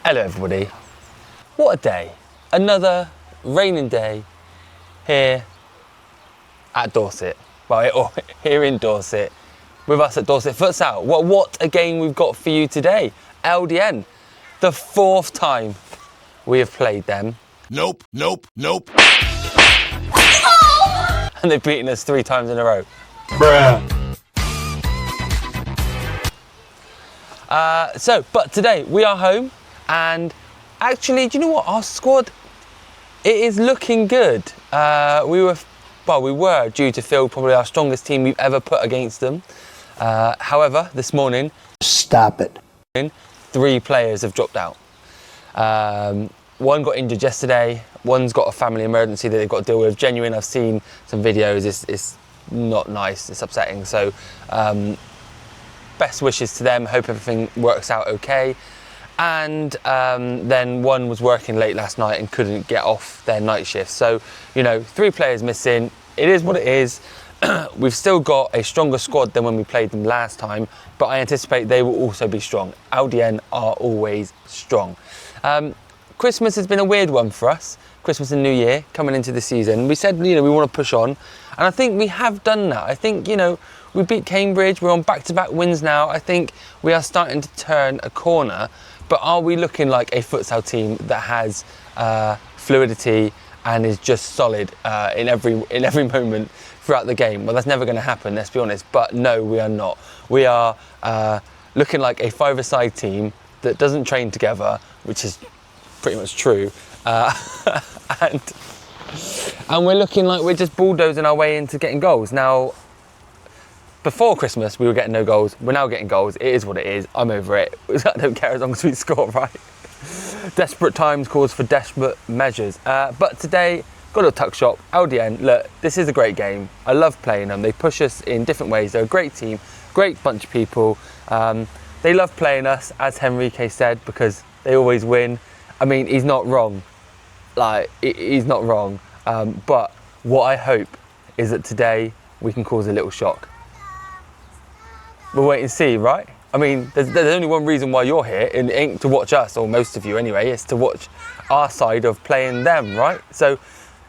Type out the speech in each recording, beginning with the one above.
Hello everybody. What a day. Another raining day here at Dorset. Well, here in Dorset with us at Dorset Futsal. What a game we've got for you today. LDN, the 4th time we have played them. Nope. And they've beaten us 3 times in a row. Bruh. But today we are home, and actually, do you know what? Our squad, it is looking good. We were due to field probably our strongest team we've ever put against them. However, this morning, stop it. 3 players have dropped out. One got injured yesterday. One's got a family emergency that they've got to deal with. Genuine, I've seen some videos. It's not nice. It's upsetting. So, best wishes to them. Hope everything works out okay. And then one was working late last night and couldn't get off their night shift. So, 3 players missing. It is what it is. We've still got a stronger squad than when we played them last time, but I anticipate they will also be strong. LDN are always strong. Christmas has been a weird one for us. Christmas and New Year coming into the season. We said, we want to push on, and I think we have done that. I think, we beat Cambridge. We're on back-to-back wins now. I think we are starting to turn a corner, but are we looking like a futsal team that has fluidity and is just solid in every moment throughout the game? Well, that's never going to happen, let's be honest. But no, we are not. We are looking like a 5-a-side team that doesn't train together, which is pretty much true. And we're looking like we're just bulldozing our way into getting goals. Now, before Christmas, we were getting no goals. We're now getting goals. It is what it is. I'm over it. I don't care as long as we score, right? Desperate times calls for desperate measures. But today, got a tuck shop. LDN, look, this is a great game. I love playing them. They push us in different ways. They're a great team, great bunch of people. They love playing us, as Henrique said, because they always win. I mean, he's not wrong. He's not wrong. But what I hope is that today we can cause a little shock. We'll wait and see, right? I mean, there's only one reason why you're here, and it ain't to watch us, or most of you anyway. It's to watch our side of playing them, right? So,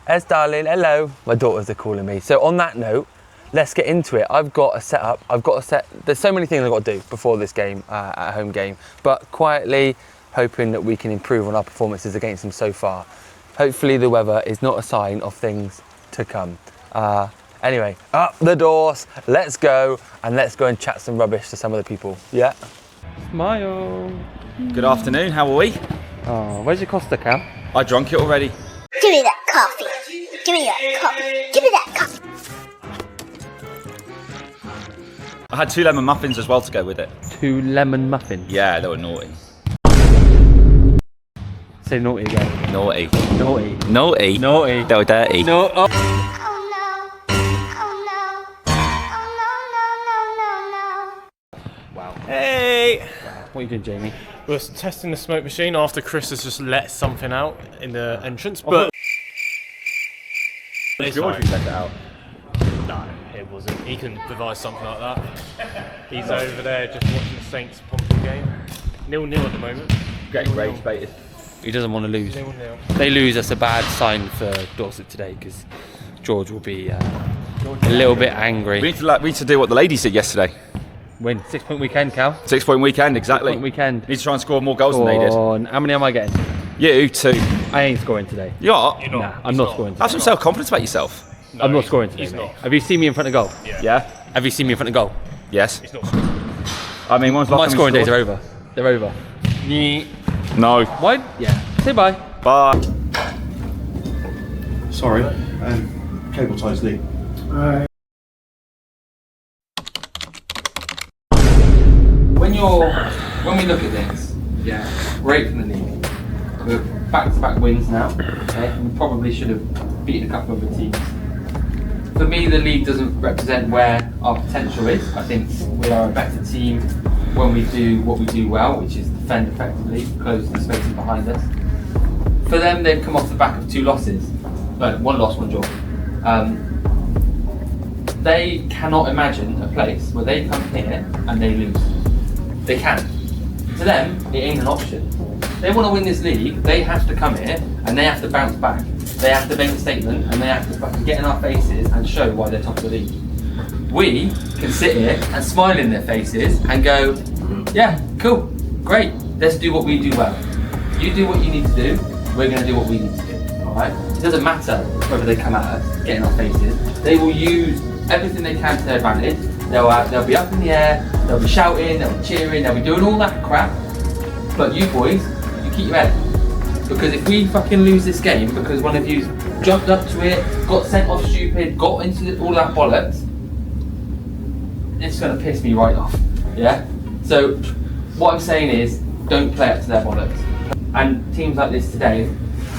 Ez darling, hello. My daughters are calling me. So on that note, let's get into it. I've got a setup. There's so many things I've got to do before this game, at home game. But quietly, hoping that we can improve on our performances against them so far. Hopefully the weather is not a sign of things to come. Anyway, up the doors, let's go, and let's go and chat some rubbish to some of the people, yeah? Smile. Good afternoon, how are we? Oh, where's your Costa, Cal? I drunk it already. Give me that coffee. Give me that coffee. Give me that coffee. I had 2 lemon muffins as well to go with it. 2 lemon muffins? Yeah, they were naughty. Say naughty again. Naughty. Naughty. Naughty? Naughty. They were dirty. No. Oh. Hey! What are you doing, Jamie? We're testing the smoke machine after Chris has just let something out in the entrance, but... It's George who let it out. No, it wasn't. He can devise something like that. He's over there just watching the Saints Pompey game. 0-0 at the moment. Getting rage baited. He doesn't want to lose. 0-0. If they lose, that's a bad sign for Dorset today, because George will be a little bit angry. We need to do what the ladies did yesterday. Win. 6-point weekend, Cal. 6-point weekend, exactly. 6-point weekend. Need to try and score more goals than they did. How many am I getting? You, 2. I ain't scoring today. You are? You're not. Nah, I'm not scoring today. Have some self-confidence about yourself. No, I'm not scoring today, he's mate. not. Have you seen me in front of goal? Yeah? Have you seen me in front of goal? Yes. He's not. I mean, when's the My last time scoring you days are scored? over. They're over. No. Why? Yeah. Say bye. Bye. Sorry, cable ties leak. When we look at this, yeah, great from the league. We're back-to-back wins now. Okay, we probably should have beaten a couple of other teams. For me, the league doesn't represent where our potential is. I think we are a better team when we do what we do well, which is defend effectively, close the spaces behind us. For them, they've come off the back of 2 losses. No, 1 loss, 1 draw. They cannot imagine a place where they come here and they lose. They can. To them, it ain't an option. They want to win this league, they have to come here and they have to bounce back. They have to make a statement and they have to fucking get in our faces and show why they're top of the league. We can sit here and smile in their faces and go, yeah, cool, great, let's do what we do well. You do what you need to do, we're going to do what we need to do, alright? It doesn't matter whether they come at us, get in our faces, they will use everything they can to their advantage. They'll be up in the air, they'll be shouting, they'll be cheering, they'll be doing all that crap. But you boys, you keep your head. Because if we fucking lose this game because one of you jumped up to it, got sent off stupid, got into all that bollocks, it's going to piss me right off, yeah? So what I'm saying is, don't play up to their bollocks. And teams like this today,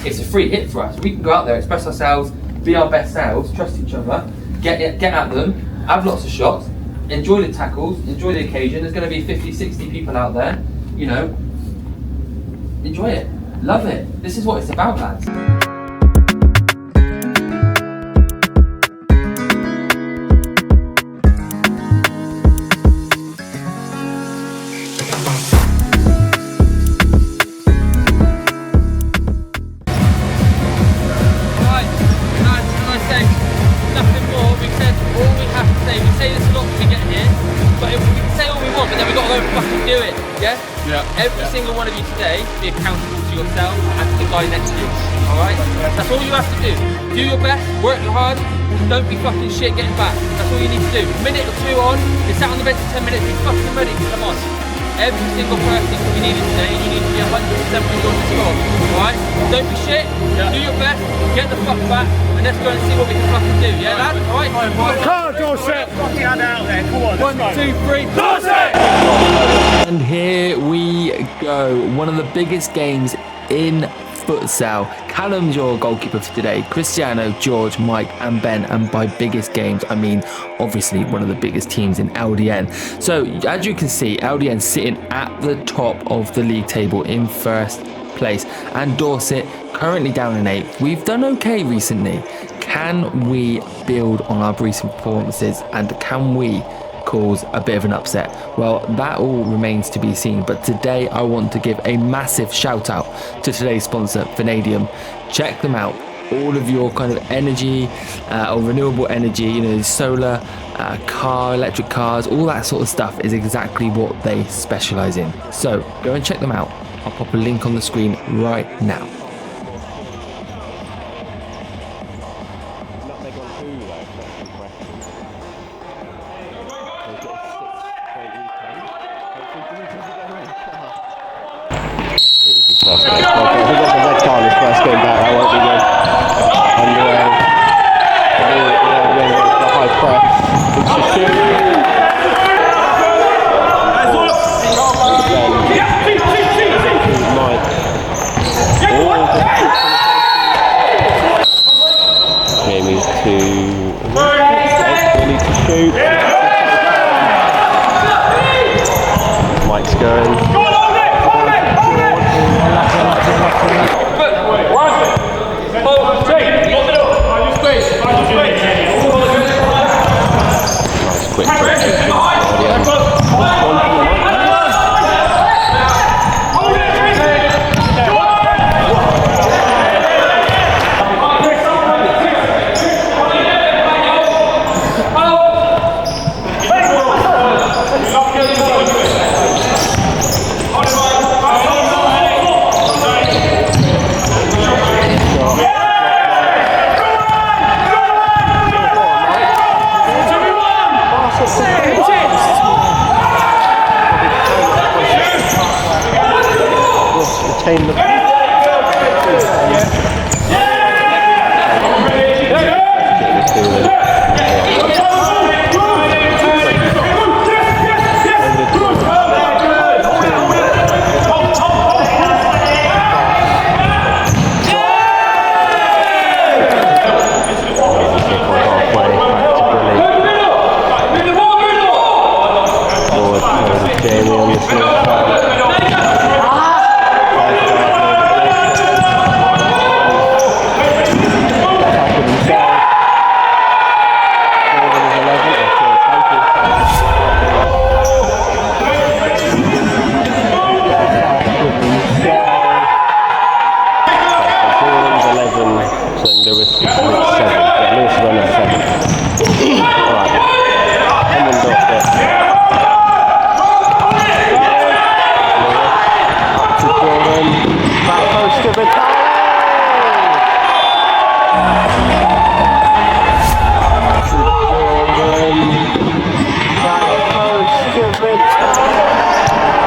it's a free hit for us. We can go out there, express ourselves, be our best selves, trust each other, get at them, have lots of shots, enjoy the tackles, enjoy the occasion. There's going to be 50, 60 people out there, you know, enjoy it, love it. This is what it's about, lads. Every single one of you today, be accountable to yourself and to the guy next to you, alright? That's all you have to do. Do your best, work hard, don't be fucking shit getting back. That's all you need to do. A minute or two on, you're sat on the bench for 10 minutes, you're fucking ready, come on. Every single person we need it today, you need to be 100% when you're on the score, alright? Don't be shit, do your best, get the fuck back, and let's go and see what we can fucking do, yeah lad? Alright? Come on, Dorset! Fucking hand out there, come on. 1, 2, 3, Dorset! And here we go, one of the biggest games in futsal. Callum's your goalkeeper for today. Cristiano, George, Mike and Ben, and by biggest games I mean obviously one of the biggest teams in LDN. So as you can see, LDN sitting at the top of the league table in first place and Dorset currently down in 8th. We've done okay recently. Can we build on our recent performances and can we cause a bit of an upset? Well, that all remains to be seen, but today I want to give a massive shout out to today's sponsor, Vanadium. Check them out. All of your kind of energy or renewable energy, you know, solar, electric cars, all that sort of stuff is exactly what they specialize in. So go and check them out. I'll pop a link on the screen right now. If he got the red card his first game back, that won't be good. And the high press, which he should. Jamie's to need to shoot. Mike's going. Quick retain the Jamie on the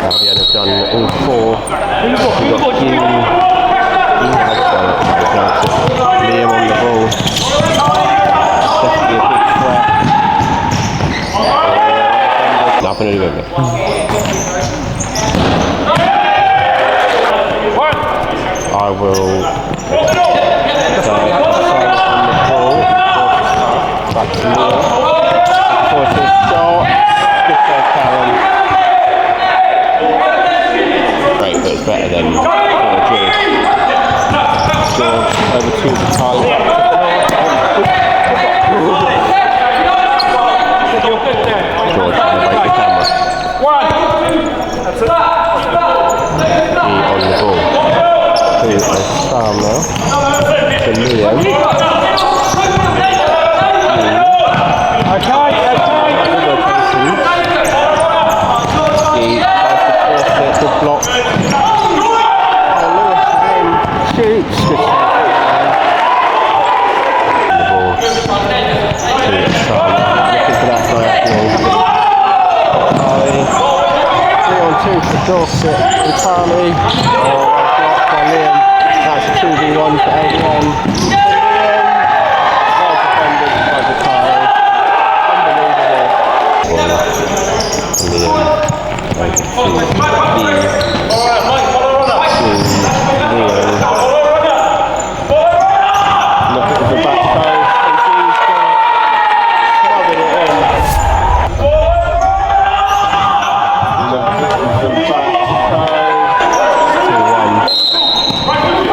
LDN have done all four. We've got Liam on the ball. Definitely a big threat. Nothing to do with it. I will on the ball. Back to Liam. Force his shot. Good save, Callum. Great, but it's better than George. George over to the time. George trying to break the camera. He on the ball. To a Sam now. To Liam. Okay. Good block. Oh, Lewis again shoots. Good save. The ball to Sam. Looking for that diagonal. Charlie. 3-on-2 for Dorset and Charlie. Oh, blocked by Liam. That's a 2v1 for LDN. Well defended by the Charlie. Unbelievable. Liam. Over to Leo. Look at the back post, and he's snubbing it in. Look at the back post. 2-1.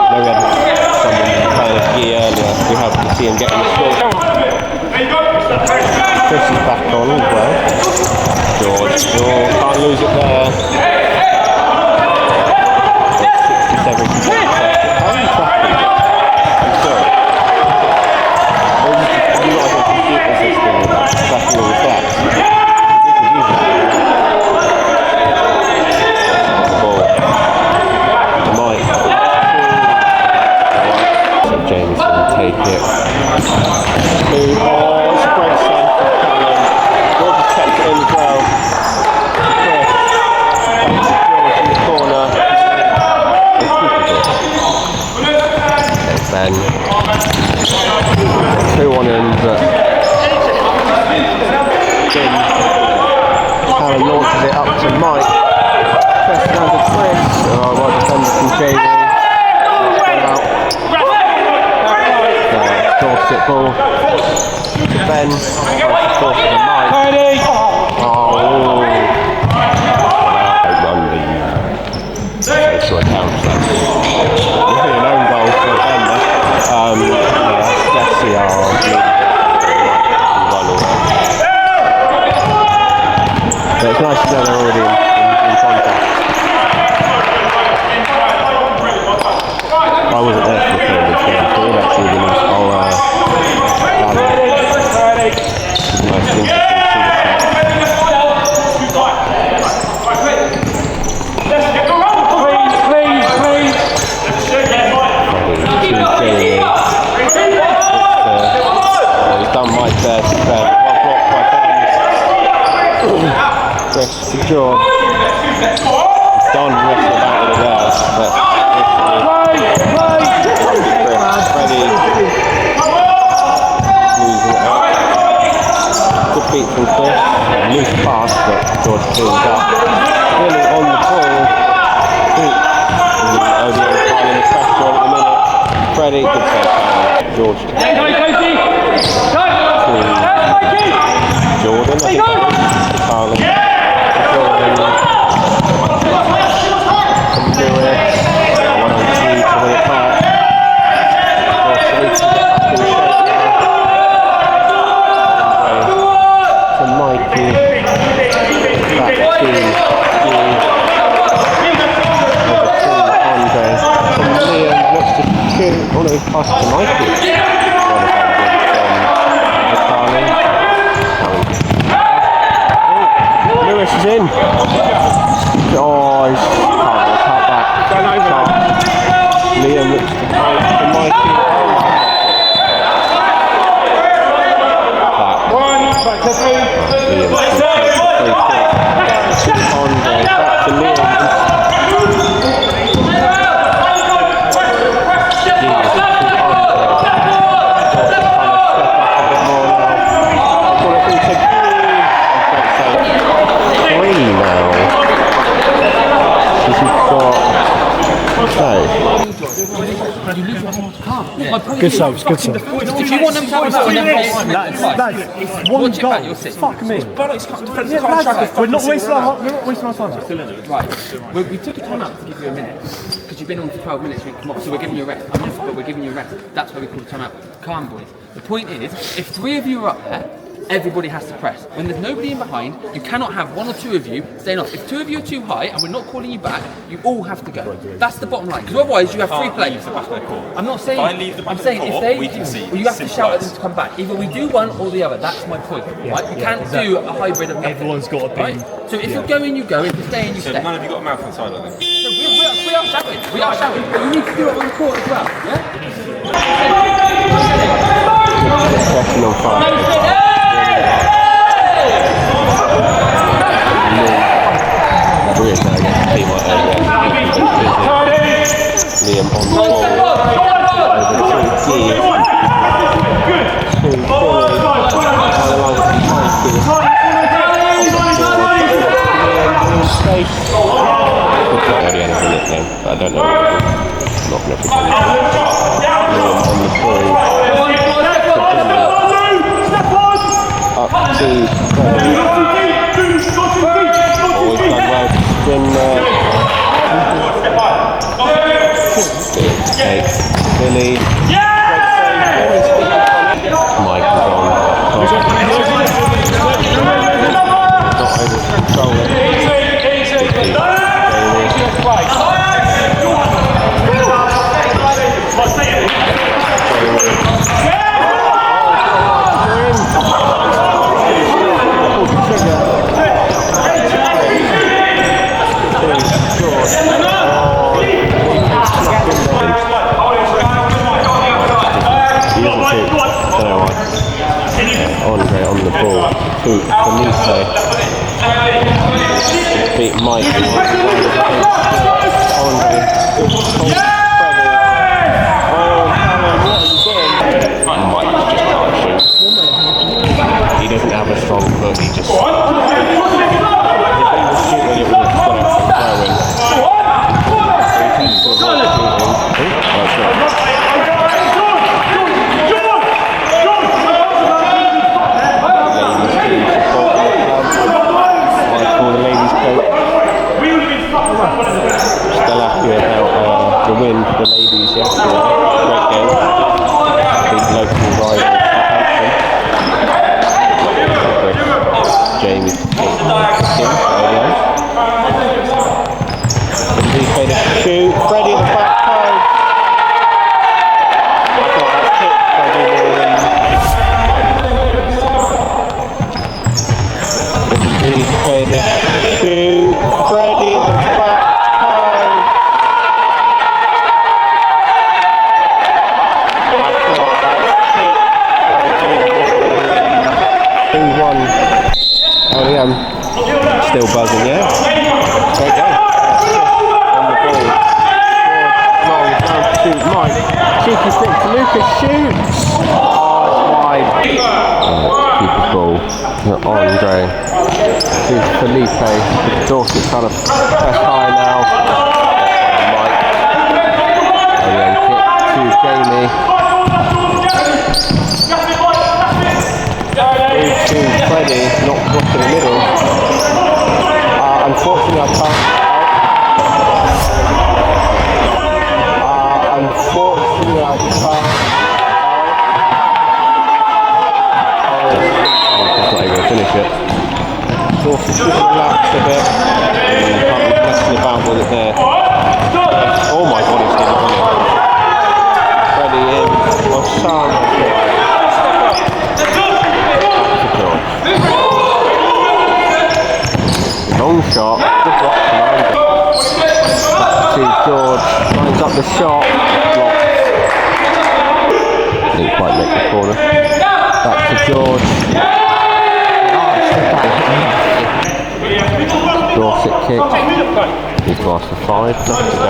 There we had someone playing a key earlier. We have to see him getting the score. Chris is back on as well. George, can't lose it there. 67 percent. How are you tracking it? I'm sorry. You got a computer system tracking all the stats. The ball. The mic. So James will take it. Oh, it's a great save for Callum. George has kept it in as well. Ben. 2-1 in, but then Callum launches it up to Mike. Press down to Chris. Oh, well defended from JD. Dorset ball. Ben. Force to Mike. Oh. Run the social accounts. Really an own goal for Ben. Let's see our but it's nice to know they're already in contact. I wasn't there for the Cambridge game, so we've actually been nice. It's nice and interesting to see the he's done Mike there to Ben. Well blocked by Ben. Chris to George. Don messing about with it there. But Freddie losing it out. Good beat from Chris. Loose pass, but George cleans up. Really on the ball. LDN piling the pressure at the minute. Freddie, good save. George to Jordan, I think Carlin. Jordan can do it. 1-on-2 to win it back. Dorset needs to get back in shape now. To Mikey. Back to Hugh. Over to Andre. From Liam, looks to shoot. Oh no, he's passed to Mikey. Lewis is in. Oh, he's can't cut back. Liam Good saves, good saves. If you want them to have a go and then play it, It's one watch it goal. back, you'll see. Fuck me. We're not wasting our time. Right. We took a time out to give you a minute because you've been on for 12 minutes. Come on, so we're giving you a rest. But we're giving you a rest. That's why we call the time out. Calm, boys. The point is, if 3 of you are up there, everybody has to press. When there's nobody in behind, you cannot have 1 or 2 of you staying off. If 2 of you are too high and we're not calling you back, you all have to go. That's the bottom line. Because otherwise, you have 3 players. I'm not saying. I'm saying if they, well, you have to shout at them to come back. Either we do one or the other. That's my point. Right? We can't do a hybrid of nothing. Everyone's got to be. Right? So if you're going, you go. If you're staying, you stay. None of you got a mouth on side, I think. So we are shouting. We are shouting. But you need to do it on the court as well. Yeah. Professional fight. Weird now against a team like Liam on the ball over 2 gears. 2 forward. Already had a minute then, but I don't know. I'm not going to pretend. Liam on the ball. Up to always done well to spin there. Takes Billy. Mike is on. Not able to control it. Andre on the ball to Felipe. Beat Mike. Andre. Mike just can't shoot. He doesn't have a strong foot, he just... If he was shooting, it would have gone out from Darwin. He tends to avoid shooting. That's right. Still happy about the win for the ladies yesterday. Great game. Big local rival Southampton. Jamie Felipe to shoot. Freddie at the back post. I thought that kick Freddie Felipe to shoot. Freddie at the back. 2-1 LDN, still buzzing, yeah? Great game. On the ball. Long down to Mike. Cheeky stick to Lucas, shoots! Oh, wide. Keep the ball. Andre. To Felipe. Dorset trying to press high now. Mike. LDN kick to Jamie. To Freddie, not blocked in the middle. Unfortunately, I can't. Unfortunately, I can't. I'm not able to finish it. Dorset just relaxed a bit. And can't be messing about with it there. Oh my god, it's getting on it. Freddie in. Osama. Long shot, good block to George, lines up the shot, blocked. Didn't quite make the corner. Back to George. Dorset kick. He's lost for 5, nothing to go.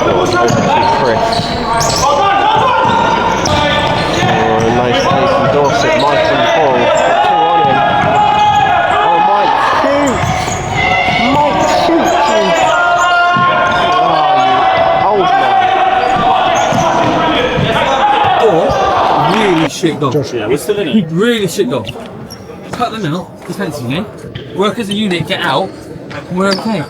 George over to Chris. Oh, a nice pace from Dorset, Mike on the ball. 2 on him. Oh, Mike shoots! Mike shoots! really shit goal. Yeah, we're still in it. Really shit goal. Cut them out defensively. Work as a unit. Get out. We're okay.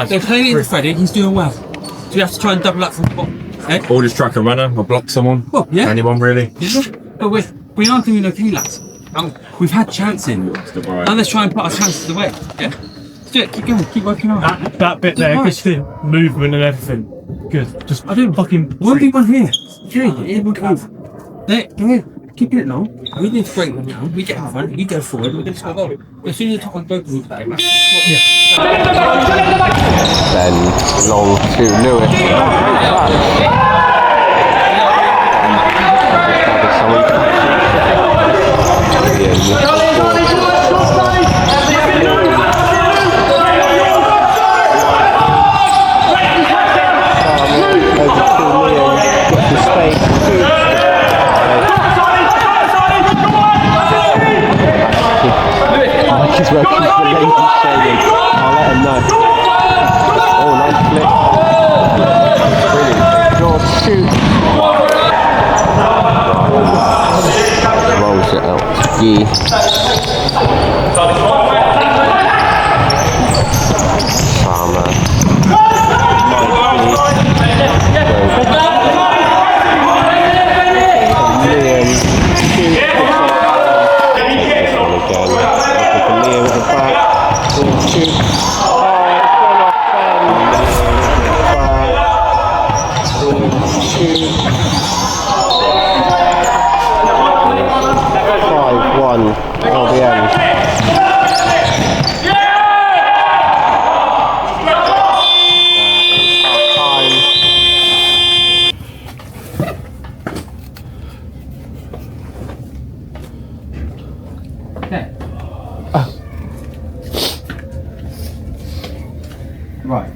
They're playing into Freddie. He's doing well. So we have to try and double up from the bottom. Okay? Or just track a runner or block someone. Well, yeah. Anyone really. But we are doing okay, lads. We've had chances. And let's try and put our chances away. Yeah. Let's do it. Keep going. Keep working on That bit there, just the movement and everything. Good. Just I don't fucking. 1v1 here. Okay, we'll go. There, keeping it long. We need to break them down. We get in front. You go forward. We're going to score a goal. As soon as you top on both rules, Then long to Lewis. He's working for the lady shading. I'll let him know. Oh, nice flick. Brilliant. George, shoot. Rolls it out to Gee. Farmer. Liam. Shoot. Liam at the back. Liam shoot. Oh, it's gone off Ben. Liam shoot. 5-1 LDN. Right.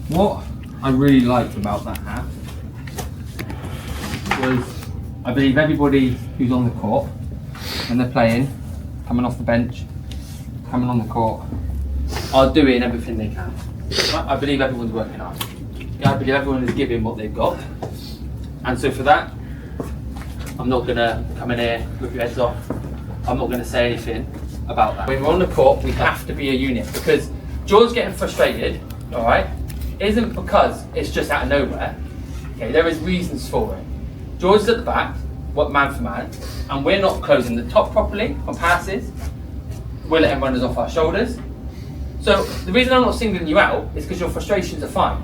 What I really liked about that half was I believe everybody who's on the court and they're playing, coming off the bench, coming on the court, are doing everything they can. I believe everyone's working hard. Yeah, I believe everyone is giving what they've got. And so for that, I'm not gonna come in here, rip your heads off. I'm not gonna say anything about that. When we're on the court, we have to be a unit because George getting frustrated, all right, isn't because it's just out of nowhere. Okay, there is reasons for it. George is at the back, what man for man, and we're not closing the top properly on passes. We're letting runners off our shoulders. So the reason I'm not singling you out is because your frustrations are fine.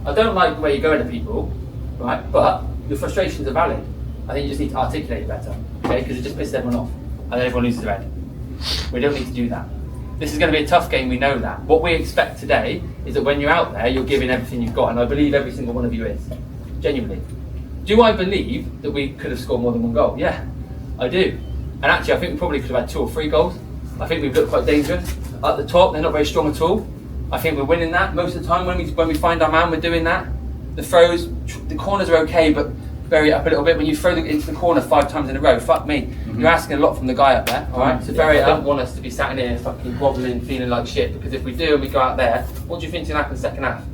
I don't like the way you're going to people, right? But your frustrations are valid. I think you just need to articulate it better, okay? Because it just pisses everyone off, and then everyone loses their head. We don't need to do that. This is going to be a tough game, we know that. What we expect today is that when you're out there, you're giving everything you've got, and I believe every single one of you is. Genuinely. Do I believe that we could have scored more than one goal? Yeah, I do. And actually, I think we probably could have had 2 or 3 goals. I think we've looked quite dangerous. At the top, they're not very strong at all. I think we're winning that most of the time. When we find our man, we're doing that. The throws, the corners are okay, but bury it up a little bit. When you throw it into the corner 5 times in a row, fuck me. You're asking a lot from the guy up there, alright? So bury it up. I don't want us to be sat in here fucking wobbling, feeling like shit, because if we do and we go out there, what do you think's going to happen second half?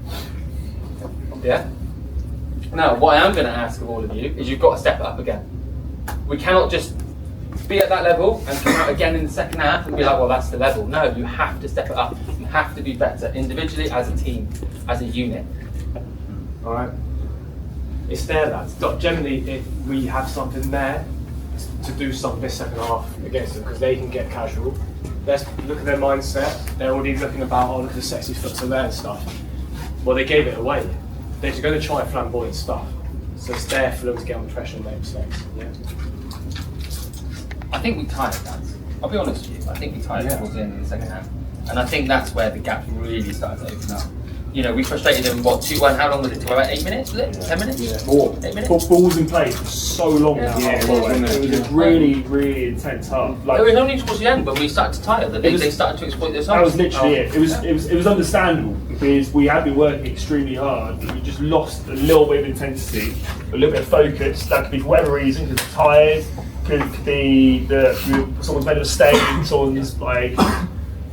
Yeah? Now, what I am going to ask of all of you is you've got to step it up again. We cannot just be at that level and come out again in the second half and be like, well, that's the level. No, you have to step it up. You have to be better, individually, as a team, as a unit. Alright. It's there, lads. Generally, if we have something there to do something this second half against them, because they can get casual. Let's look at their mindset. They're already looking about, oh, look at the sexy Futsal there and stuff. Well, they gave it away. They're just going to try flamboyant stuff. So it's there for them to get on pressure and make mistakes. Yeah. I think we tired, lads. I'll be honest with you. I think we tired towards the end of the second half. And I think that's where the gap really started to open up. You know, we frustrated them, 2-1, how long was it? About 8 minutes, was it? 10 minutes? Yeah. 8 minutes? Balls in play for so long now. It was a really, really intense half. It was only towards the end when we started to tire that they started to exploit this. That was literally it. It was understandable because we had been working extremely hard. We just lost a little bit of intensity, a little bit of focus. That could be for whatever reason, because we're tired. Could be that someone's made a mistake, someone's like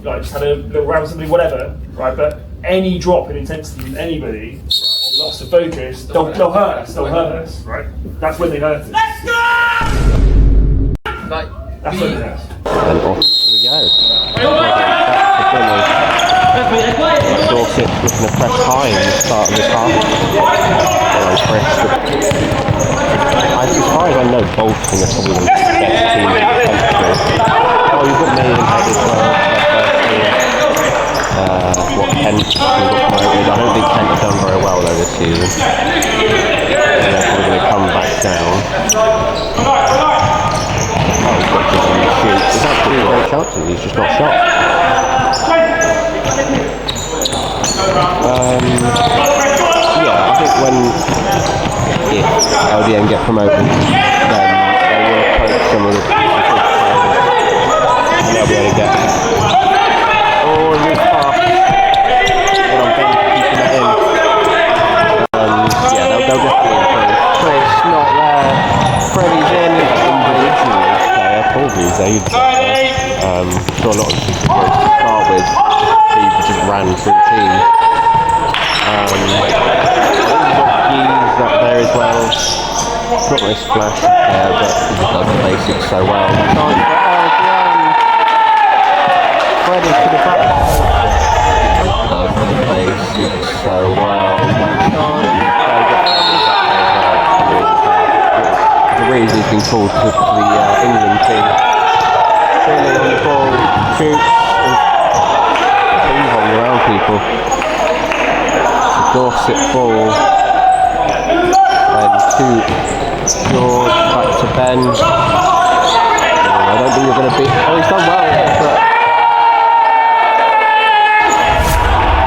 just had a little round with somebody, whatever, right? But any drop in intensity from anybody, right, lost the focus, they'll hurt us, right? That's when they hurt us. Like, That's when they hurt us. And off we go. Dorset looking to press high in the start of this half. As far as I know, Bolton are probably the best team in the country. Oh, you've got Maidenhead as well. Kent who got promoted. I don't think Kent have done very well though this season. And they're probably going to come back down. He's got to shoot. There's actually a great chance and he's just not shot. Yeah, I think if LDN get promoted, then they will approach some of the players and they'll be able to get this far. But I'm keeping that in. Yeah, they'll definitely improve. Chris not there. Freddie's in. Individual player, Paul Vizade. Saw a lot of the to start with. He just ran through the team. He's up there as well. Not very splash there, but he does the basics so well. Freddie to the back. Does the basics so well. The reason he's been called to the England team. Filling the ball, shoots, and around people. Dorset ball and to George, back to Ben. I don't think you're going to beat. Oh, he's done well, but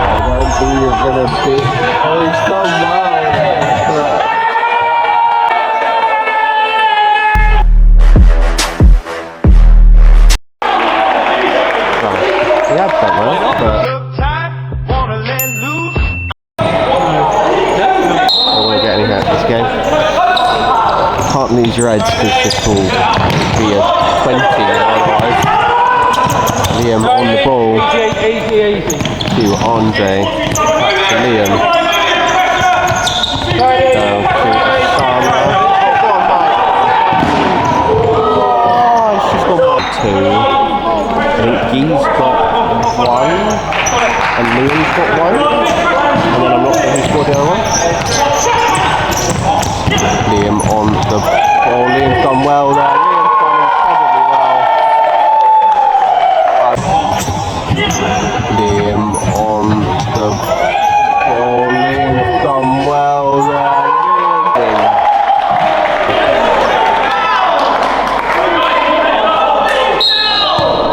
I don't think you're going to beat. Oh, he's done well, he had done well, but. Can't lose your heads because this will be a 20 otherwise. Liam on the ball to Andre, back to Liam, down to Osama. Oh, it's just got 2. I think Guy's got 1 and Liam's got 1, and then I'm not sure who scored the other one. Liam on the ball. Liam's done well there. Liam's done incredibly well. Liam on the ball. Liam's done well there.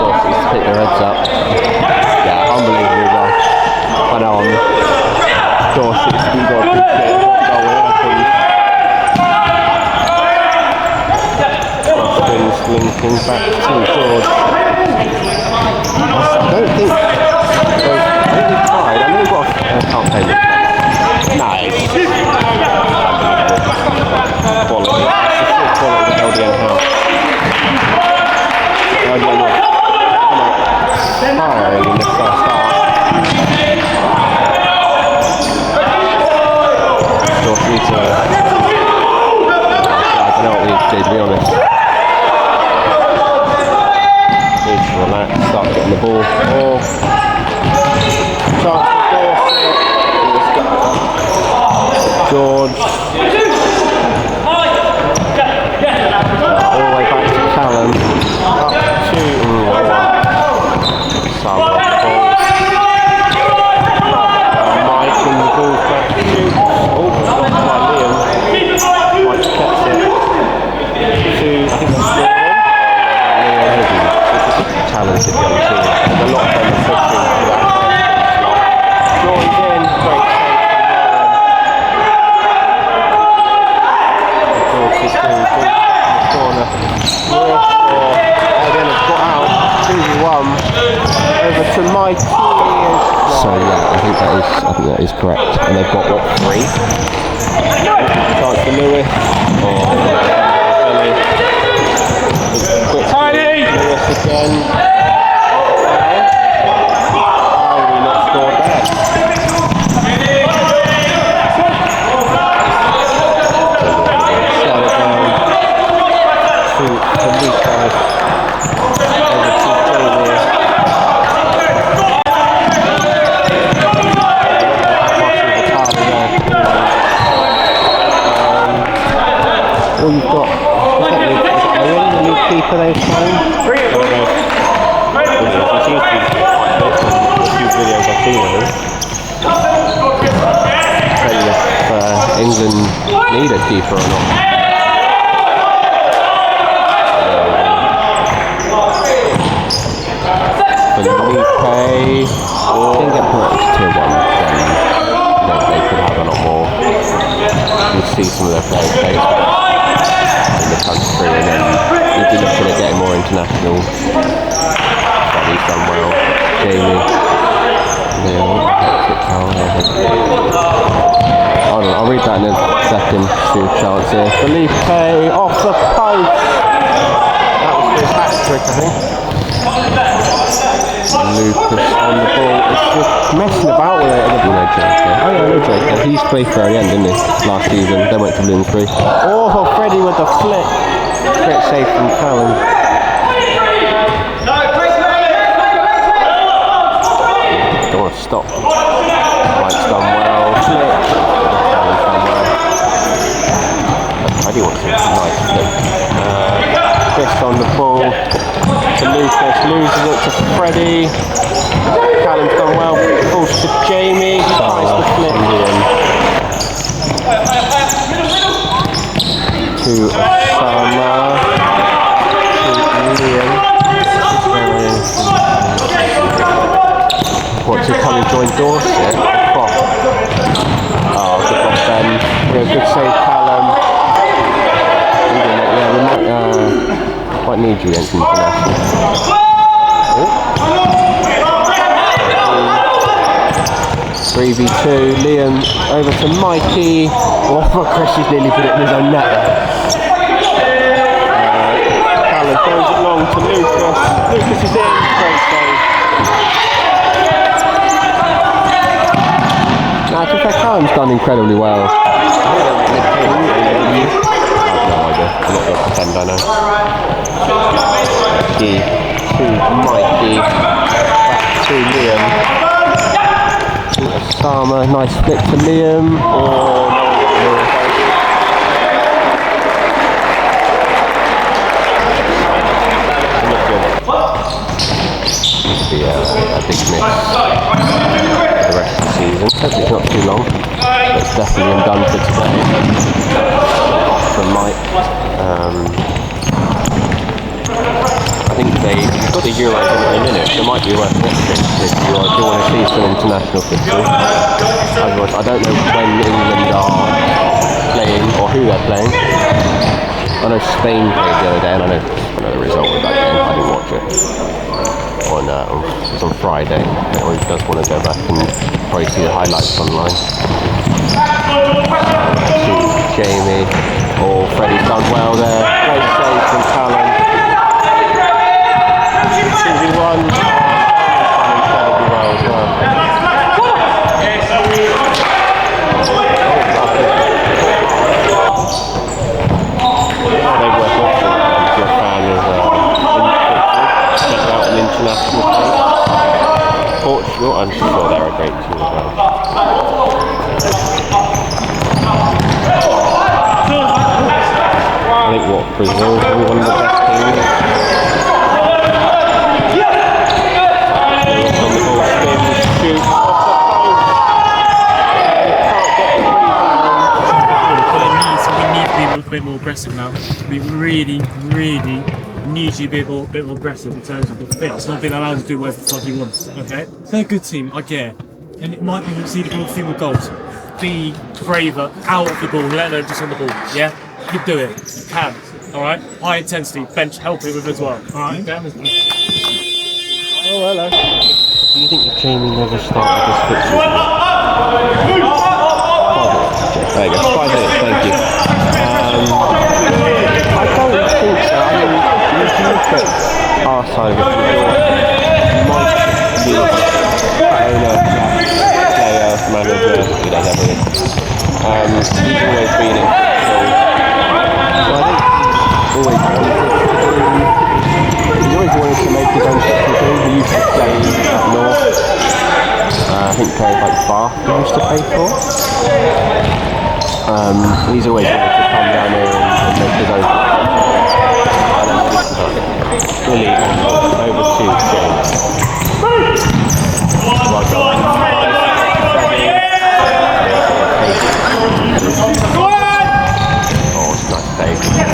Dorset's to pick their heads up. Yeah, unbelievably well. I know Dorset's got a good player. Linking back to George. I don't think they tried. I know we've got a can't pay them. No, it's quality. It's the quality of LDN house. LDN was firing in the first half. George needs to. I don't know what we need to do, to be honest. Relax, start getting the ball. Oh, chance for Dorset. George. All the way back to Callum. Up to Sam on the ball. Mike in the ball back to shoot. Oh, blocked by Liam. Mike gets it. To, I think that's the talented young team. There's a lot of them pushing for that. Joins in, great save from Ryan. Dorset's doing ball in the corner. Again, it's got out. 2-1 over to Mike. So yeah, I think that is correct. And they've got what, 3? Chance for Lewis. Lewis again. Or you've got, is Owen, the new keeper they've signed? He seems to be quite good from a few videos I've seen of him. If England need a keeper or not. Felipe, didn't get promoted to 1, then they could have a lot more. You'd see some of their players play in the country, and then you'd be looking at getting more international. But he's done well. Jamie, I'll read that in a second. See a chance here. Felipe off the post. That was his hat-trick, I think. Lucas on the ball. It's just messing about with it. No joke. Oh yeah, no joke. He's played for the end, didn't he? Last season. They went to Bloomsbury. Oh, Freddie with the flip. Great save from Callum. Don't want to stop. Mike's done well. Flip. Callum's done well. Freddie wants a nice flip. Chris on the ball. To Lucas, loses it to Freddie. Callum's done well, falls to Jamie, tries the flip. To Osama. To Liam. What, to come and join Dorset? Oh, good block Ben. Yeah, good save Callum. Yeah, we might need you against international. 3v2, Liam over to Mikey. Oh, Chris has nearly put it in his own net. Callum throws it long to Lucas. Lucas is in. Great save. Now, to be fair, Callum's done incredibly well. I'm not going to pretend I know. To Mikey, back to Liam, to Osama, nice flick to Liam, a big miss for the rest of the season. Hopefully it's not too long, but it's definitely been done for today. From Mike. I think they've got the Euros in a minute, so it might be worth watching if you do want to see some international football. Otherwise, I don't know when England are playing or who they're playing. I know Spain played the other day, and I know the result of that game. I didn't watch it. It was on Friday. Anyone who does want to go back and probably see the highlights online. Jamie. Oh, Freddie's done well there. Great save from Callum. 2v1. Incredibly well as well. Maybe worth watching if you're a fan of check out an international team. Portugal, I'm sure they're a great team as well. I think Brazil is one of the best teams. On the ball, spins, shoots, We need to be a bit more aggressive now. We really need you to be a bit more aggressive in terms of the fit. It's not being allowed to do whatever the fuck he wants, okay? They're a good team, I get it. And it might be conceding a few more goals. Be braver, out of the ball, let alone just on the ball, yeah? You do it, you can, alright? High intensity, bench, help it with as well, alright? Oh, hello. Do you think that Jamie never started this Futsal? 5 minutes. There you go, 5 minutes, thank you. I don't think so. I mean, you can look at our side of it. Mike is owner, player, manager, he does everything. He's always been in Futsal. So I think he's always wanted to make his own football. He used to play up north. I think players like Bath he used to play for. He's always wanted to come down here and Fully over 2 games. Well done. Oh, it's nice save.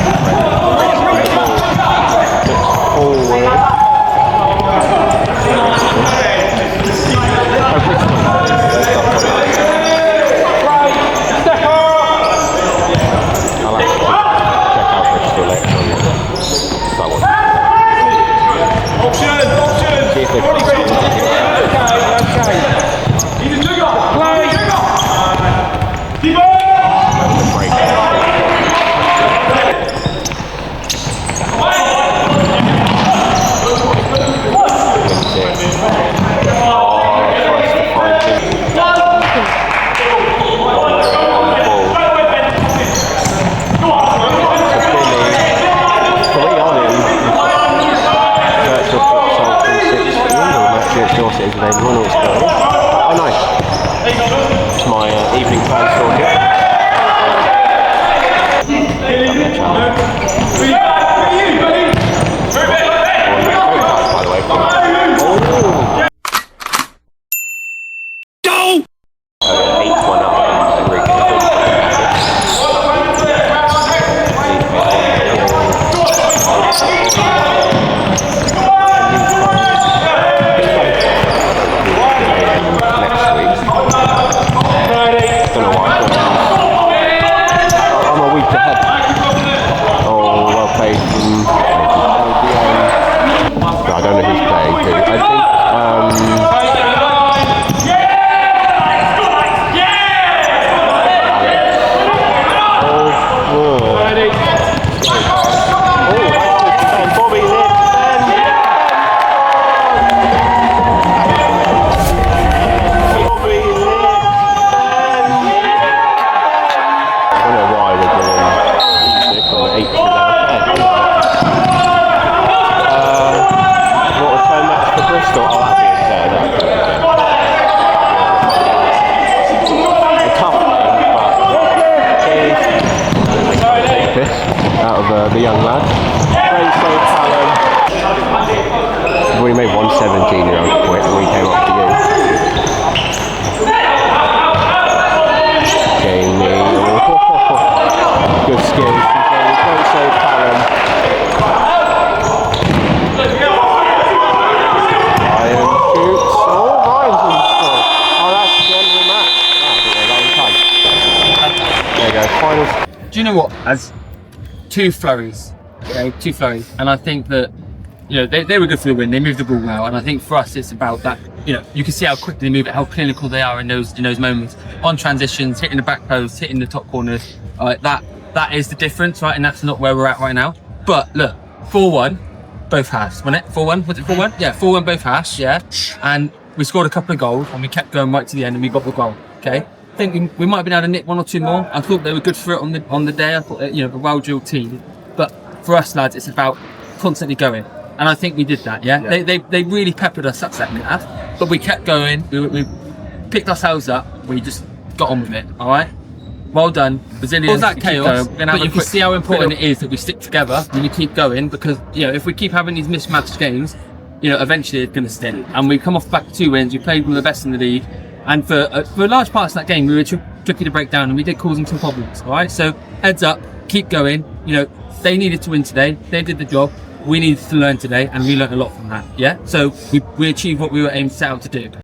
Dorset is available on all its goals. Oh, nice. It's my evening plan sorted. By the way. Go! 8-1 up. The young lad. Great save, Callum. We made one 17-year-old quit and we came up to you. Jamie. Good skills. Great save, Callum. Ryan shoots. Oh, Ryan's in the score. Oh, that's the end of the match. Oh, I didn't know that was time. There you go, finals. Do you know what? As 2 flurries, okay, 2 flurries, and I think that, you know, they were good for the win. They moved the ball well, and I think for us it's about that. You know, you can see how quickly they move it, how clinical they are in those moments, on transitions, hitting the back post, hitting the top corners. That is the difference, right? And that's not where we're at right now. But look, 4-1, both halves, wasn't it? 4-1, was it 4-1? Yeah, 4-1 both halves. Yeah, and we scored a couple of goals, and we kept going right to the end, and we got the goal. Okay. I think we might have been able to nick 1 or 2 more. I thought they were good for it on the day. I thought, you know, a well-drilled team. But for us lads, it's about constantly going, and I think we did that. Yeah, they really peppered us that second half, but we kept going. We picked ourselves up. We just got on with it. All right, well done, Brazilians. All that chaos, but you can see how important it is that we stick together and we keep going, because, you know, if we keep having these mismatched games, you know, eventually it's going to stick. And we come off the back of 2 wins. We played one of the best in the league. And for large parts of that game, we were tricky to break down, and we did cause them some problems. All right, so heads up, keep going. You know, they needed to win today. They did the job. We needed to learn today, and we learned a lot from that. Yeah, so we achieved what we were aiming to set out to do.